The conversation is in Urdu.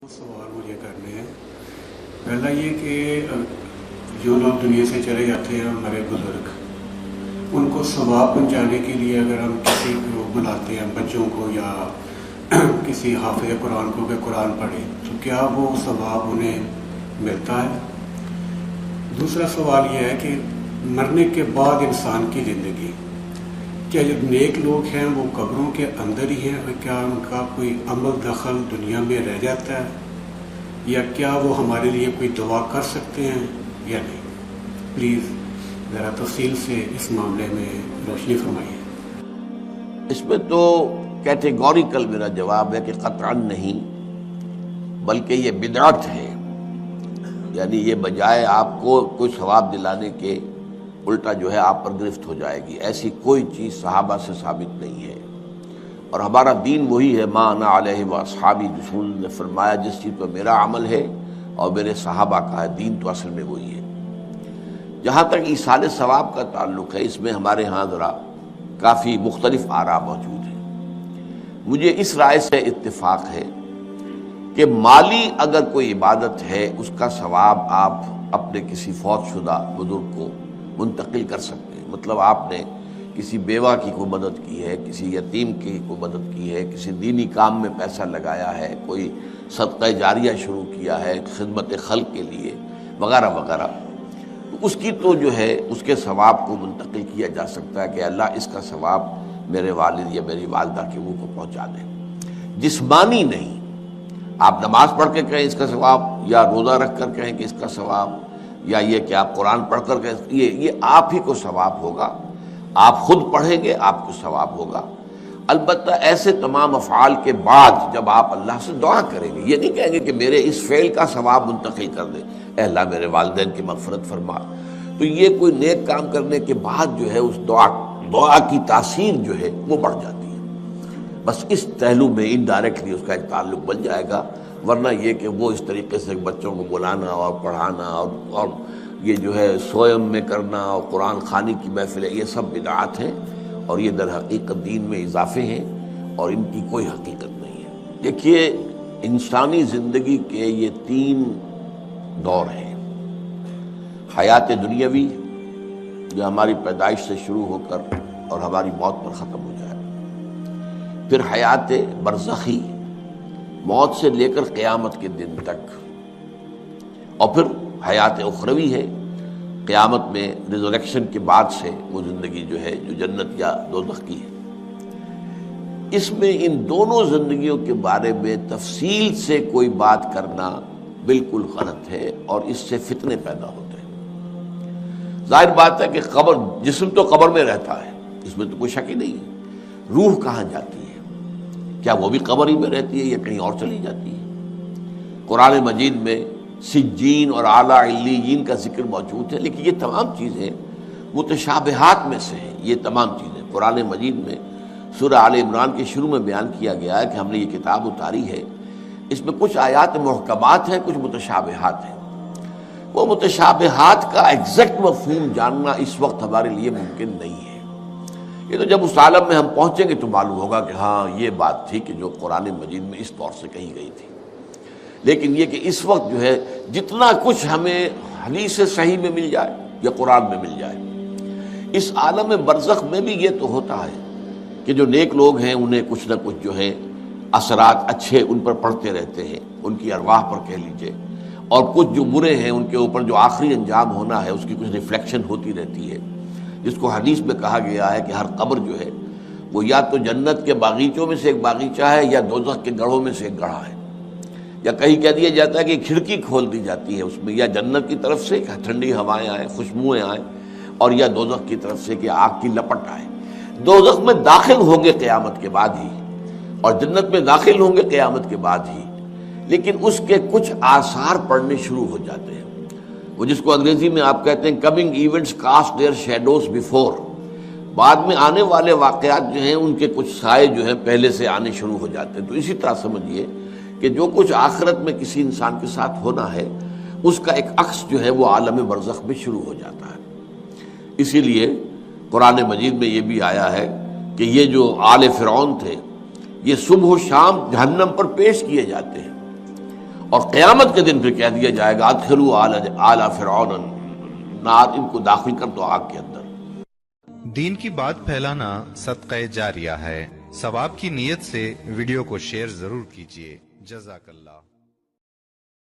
سوال مجھے کرنے ہیں۔ پہلا یہ کہ جو لوگ دنیا سے چلے جاتے ہیں ہمارے بزرگ، ان کو ثواب پہنچانے کے لیے اگر ہم کسی کو بلاتے ہیں، بچوں کو یا کسی حافظ قرآن کو کہ قرآن پڑھے، تو کیا وہ ثواب انہیں ملتا ہے؟ دوسرا سوال یہ ہے کہ مرنے کے بعد انسان کی زندگی، کیا جو نیک لوگ ہیں وہ قبروں کے اندر ہی ہیں، کیا ان کا کوئی عمل دخل دنیا میں رہ جاتا ہے، یا کیا وہ ہمارے لیے کوئی دعا کر سکتے ہیں یا نہیں؟ پلیز ذرا تفصیل سے اس معاملے میں روشنی فرمائیے۔ اس میں تو کیٹیگوریکل میرا جواب ہے کہ قطعاً نہیں، بلکہ یہ بدعت ہے، یعنی یہ بجائے آپ کو کوئی ثواب دلانے کے الٹا جو ہے آپ پر گرفت ہو جائے گی۔ ایسی کوئی چیز صحابہ سے ثابت نہیں ہے، اور ہمارا دین وہی ہے، ما انا علیہ واصحابی، رسول نے فرمایا جس چیز پر میرا عمل ہے اور میرے صحابہ کا ہے، دین تو اصل میں وہی ہے۔ جہاں تک ایصال ثواب کا تعلق ہے، اس میں ہمارے ہاں ذرا کافی مختلف آراء موجود ہیں۔ مجھے اس رائے سے اتفاق ہے کہ مالی اگر کوئی عبادت ہے، اس کا ثواب آپ اپنے کسی فوت شدہ بزرگ کو منتقل کر سکتے ہیں۔ مطلب آپ نے کسی بیوہ کی کوئی مدد کی ہے، کسی یتیم کی کوئی مدد کی ہے، کسی دینی کام میں پیسہ لگایا ہے، کوئی صدقہ جاریہ شروع کیا ہے خدمت خلق کے لیے وغیرہ وغیرہ، تو اس کی تو جو ہے اس کے ثواب کو منتقل کیا جا سکتا ہے کہ اللہ اس کا ثواب میرے والد یا میری والدہ کے روح کو پہنچا دے۔ جسمانی نہیں، آپ نماز پڑھ کے کہیں اس کا ثواب، یا روزہ رکھ کر کہیں کہ اس کا ثواب، یا یہ کہ آپ قرآن پڑھ کر کہیں، یہ آپ ہی کو ثواب ہوگا، آپ خود پڑھیں گے آپ کو ثواب ہوگا۔ البتہ ایسے تمام افعال کے بعد جب آپ اللہ سے دعا کریں گے، یہ نہیں کہیں گے کہ میرے اس فعل کا ثواب منتقل کر دے، اے اللہ میرے والدین کی مغفرت فرما، تو یہ کوئی نیک کام کرنے کے بعد جو ہے اس دعا کی تاثیر جو ہے وہ بڑھ جاتی ہے۔ بس اس پہلو میں انڈائریکٹلی اس کا ایک تعلق بن جائے گا، ورنہ یہ کہ وہ اس طریقے سے بچوں کو بلانا اور پڑھانا اور یہ جو ہے سوئم میں کرنا اور قرآن خوانی کی محفلیں، یہ سب بدعات ہیں، اور یہ در حقیقت دین میں اضافے ہیں، اور ان کی کوئی حقیقت نہیں ہے۔ دیکھیے، انسانی زندگی کے یہ 3 دور ہیں: حیات دنیاوی، جو ہماری پیدائش سے شروع ہو کر اور ہماری موت پر ختم ہو جائے، پھر حیات برزخی، موت سے لے کر قیامت کے دن تک، اور پھر حیات اخروی ہے، قیامت میں ریزوریکشن کے بعد سے وہ زندگی جو ہے جو جنت یا دوزخ کی ہے۔ اس میں ان دونوں زندگیوں کے بارے میں تفصیل سے کوئی بات کرنا بالکل غلط ہے، اور اس سے فتنے پیدا ہوتے ہیں۔ ظاہر بات ہے کہ قبر، جسم تو قبر میں رہتا ہے، اس میں تو کوئی شک ہی نہیں ہے، روح کہاں جاتی ہے؟ کیا وہ بھی قبر ہی میں رہتی ہے یا کہیں اور چلی جاتی ہے؟ قرآن مجید میں سجین اور اعلیٰ علیین کا ذکر موجود ہے، لیکن یہ تمام چیزیں متشابہات میں سے ہیں۔ یہ تمام چیزیں قرآن مجید میں سورہ آل عمران کے شروع میں بیان کیا گیا ہے کہ ہم نے یہ کتاب اتاری ہے، اس میں کچھ آیات محکمات ہیں، کچھ متشابہات ہیں۔ وہ متشابہات کا ایگزیکٹ مفہوم جاننا اس وقت ہمارے لیے ممکن نہیں ہے۔ یہ تو جب اس عالم میں ہم پہنچیں گے تو معلوم ہوگا کہ ہاں یہ بات تھی کہ جو قرآن مجید میں اس طور سے کہی گئی تھی۔ لیکن یہ کہ اس وقت جو ہے جتنا کچھ ہمیں حدیث صحیح میں مل جائے یا قرآن میں مل جائے، اس عالم برزخ میں بھی یہ تو ہوتا ہے کہ جو نیک لوگ ہیں انہیں کچھ نہ کچھ جو ہے اثرات اچھے ان پر پڑتے رہتے ہیں، ان کی ارواح پر کہہ لیجئے، اور کچھ جو برے ہیں ان کے اوپر جو آخری انجام ہونا ہے اس کی کچھ ریفلیکشن ہوتی رہتی ہے، جس کو حدیث میں کہا گیا ہے کہ ہر قبر جو ہے وہ یا تو جنت کے باغیچوں میں سے ایک باغیچہ ہے یا دوزخ کے گڑھوں میں سے ایک گڑھا ہے، یا کہیں کہہ دیا جاتا ہے کہ کھڑکی کھول دی جاتی ہے اس میں، یا جنت کی طرف سے ٹھنڈی ہوائیں آئیں، خوشبوئیں آئیں، اور یا دوزخ کی طرف سے کہ آگ کی لپٹ آئے۔ دوزخ میں داخل ہوں گے قیامت کے بعد ہی، اور جنت میں داخل ہوں گے قیامت کے بعد ہی، لیکن اس کے کچھ آثار پڑنے شروع ہو جاتے ہیں، وہ جس کو انگریزی میں آپ کہتے ہیں coming events cast their shadows before, بعد میں آنے والے واقعات جو ہیں ان کے کچھ سائے جو ہیں پہلے سے آنے شروع ہو جاتے ہیں۔ تو اسی طرح سمجھیے کہ جو کچھ آخرت میں کسی انسان کے ساتھ ہونا ہے اس کا ایک عکس جو ہے وہ عالم برزخ میں شروع ہو جاتا ہے۔ اسی لیے قرآن مجید میں یہ بھی آیا ہے کہ یہ جو آل فرعون تھے، یہ صبح و شام جہنم پر پیش کیے جاتے ہیں، اور قیامت کے دن پھر کہہ دیا جائے گا ادخلوا آل فرعون النار، ان کو داخل کر دو آگ کے اندر۔ دین کی بات پھیلانا صدقہ جاریہ ہے، ثواب کی نیت سے ویڈیو کو شیئر ضرور کیجیے۔ جزاک اللہ۔